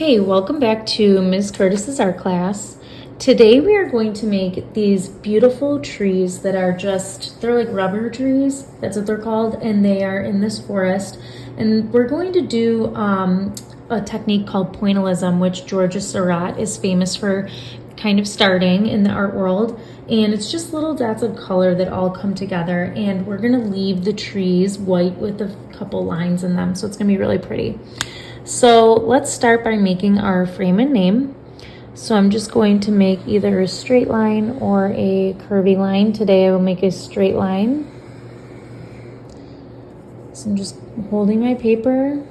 Hey, welcome back to Ms. Curtis's art class. Today we are going to make these beautiful trees that are they're like rubber trees, that's what they're called, and they are in this forest. And we're going to do a technique called Pointillism, which Georgia Surratt is famous for kind of starting in the art world. And it's just little dots of color that all come together, and we're gonna leave the trees white with a couple lines in them, so it's gonna be really pretty. So let's start by making our frame and name. So I'm just going to make either a straight line or a curvy line. Today I will make a straight line. So I'm just holding my paper,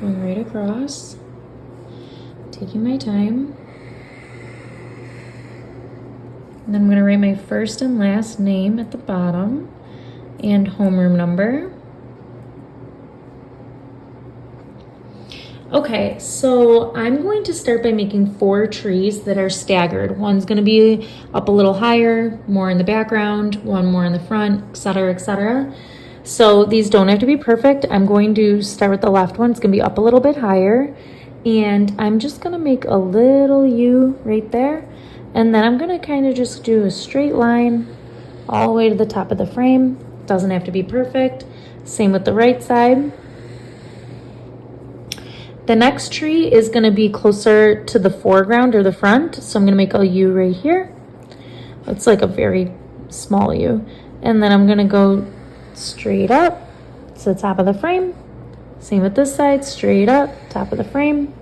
going right across, taking my time. And then I'm gonna write my first and last name at the bottom and homeroom number. Okay, so I'm going to start by making 4 trees that are staggered. One's going to be up a little higher, more in the background, one more in the front, etc., etc. So these don't have to be perfect. I'm going to start with the left one. It's going to be up a little bit higher. And I'm just going to make a little U right there. And then I'm going to kind of just do a straight line all the way to the top of the frame. Doesn't have to be perfect. Same with the right side. The next tree is going to be closer to the foreground or the front, so I'm going to make a U right here. It's like a very small U. And then I'm going to go straight up to the top of the frame. Same with this side, straight up, top of the frame.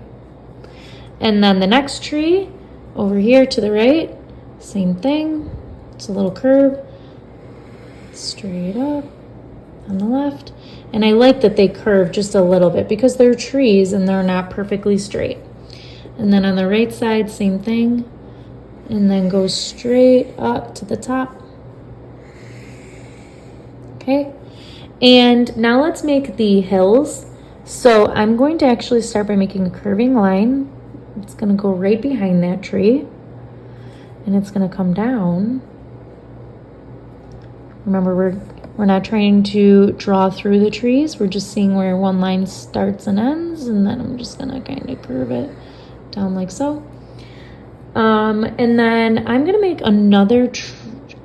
And then the next tree over here to the right, same thing. It's a little curve, straight up on the left. And I like that they curve just a little bit because they're trees and they're not perfectly straight. And then on the right side, same thing. And then go straight up to the top. Okay. And now let's make the hills. So I'm going to actually start by making a curving line. It's going to go right behind that tree. And it's going to come down. Remember, we're not trying to draw through the trees. We're just seeing where one line starts and ends, and then I'm just gonna kind of curve it down like so. And then I'm gonna make another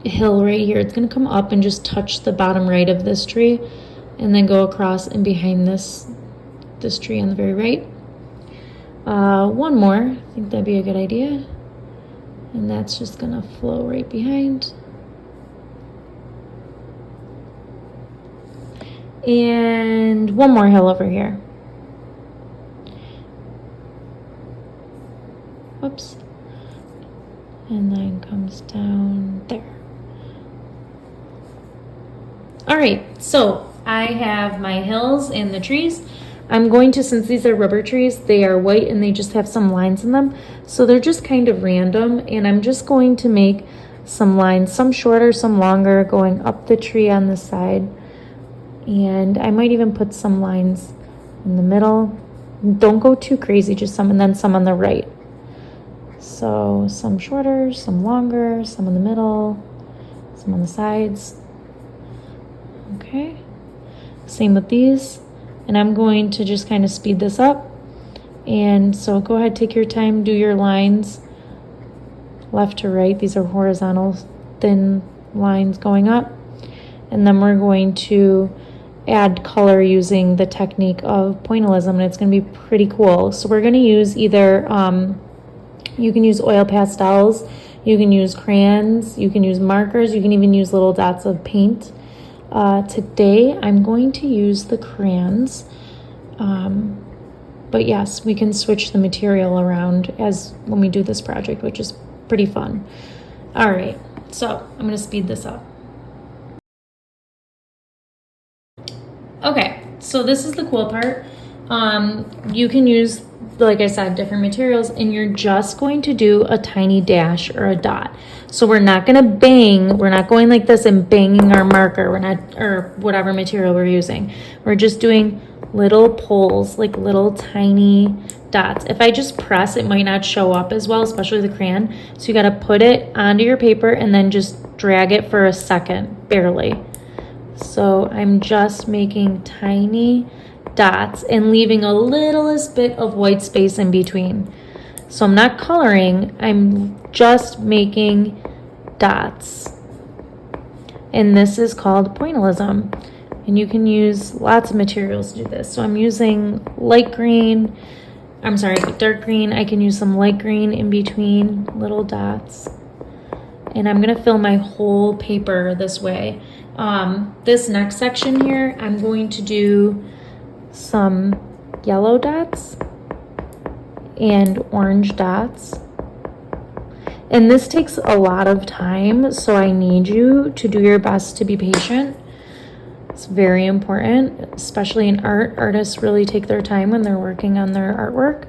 hill right here. It's gonna come up and just touch the bottom right of this tree, and then go across and behind this tree on the very right. One more, I think that'd be a good idea. And that's just gonna flow right behind. And one more hill over here. Whoops. And then comes down there. All right, so I have my hills and the trees. I'm going to, since these are rubber trees, they are white and they just have some lines in them. So they're just kind of random. And I'm just going to make some lines, some shorter, some longer, going up the tree on the side. And I might even put some lines in the middle. Don't go too crazy, just some, and then some on the right. So some shorter, some longer, some in the middle, some on the sides. Okay. Same with these. And I'm going to just kind of speed this up. And so go ahead, take your time, do your lines left to right. These are horizontal, thin lines going up. And then we're going to add color using the technique of pointillism, and it's going to be pretty cool. So we're going to use either, you can use oil pastels, you can use crayons, you can use markers, you can even use little dots of paint. Today I'm going to use the crayons, but yes, we can switch the material around as when we do this project, which is pretty fun. All right, so I'm going to speed this up. Okay, so this is the cool part. You can use, like I said, different materials, and you're just going to do a tiny dash or a dot. So we're not gonna bang, we're not going like this and banging our marker, or whatever material we're using. We're just doing little pulls, like little tiny dots. If I just press, it might not show up as well, especially the crayon. So you gotta put it onto your paper and then just drag it for a second, barely. So I'm just making tiny dots and leaving a littlest bit of white space in between. So I'm not coloring, I'm just making dots. And this is called pointillism. And you can use lots of materials to do this. So I'm using dark green. I can use some light green in between little dots. And I'm gonna fill my whole paper this way. This next section here, I'm going to do some yellow dots and orange dots. And this takes a lot of time, so I need you to do your best to be patient. It's very important, especially in art. Artists really take their time when they're working on their artwork.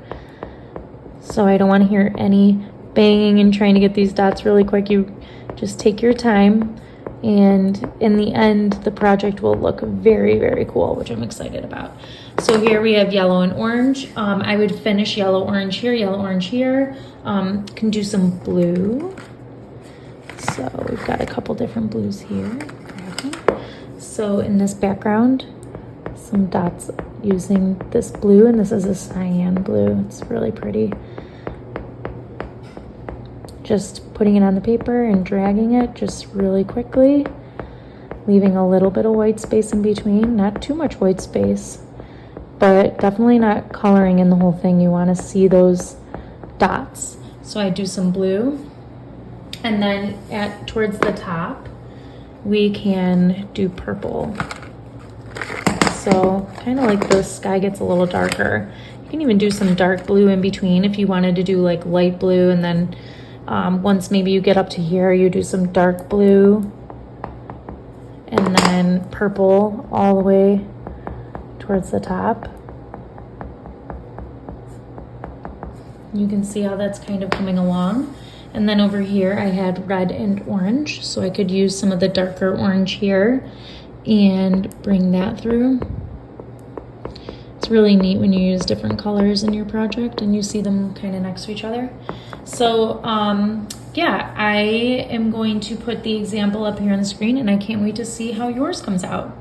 So I don't want to hear any banging and trying to get these dots really quick. You just take your time, and in the end, the project will look very, very cool, which I'm excited about. So here we have yellow and orange. I would finish yellow, orange here, yellow, orange here. Can do some blue. So we've got a couple different blues here. So in this background, some dots using this blue, and this is a cyan blue. It's really pretty. Just putting it on the paper and dragging it just really quickly, leaving a little bit of white space in between, not too much white space, but definitely not coloring in the whole thing. You want to see those dots. So I do some blue, and then towards the top, we can do purple. So kind of like the sky gets a little darker. You can even do some dark blue in between if you wanted to do like light blue, and then once maybe you get up to here, you do some dark blue and then purple all the way towards the top. You can see how that's kind of coming along. And then over here, I had red and orange, so I could use some of the darker orange here and bring that through. It's really neat when you use different colors in your project and you see them kind of next to each other. So yeah, I am going to put the example up here on the screen, and I can't wait to see how yours comes out.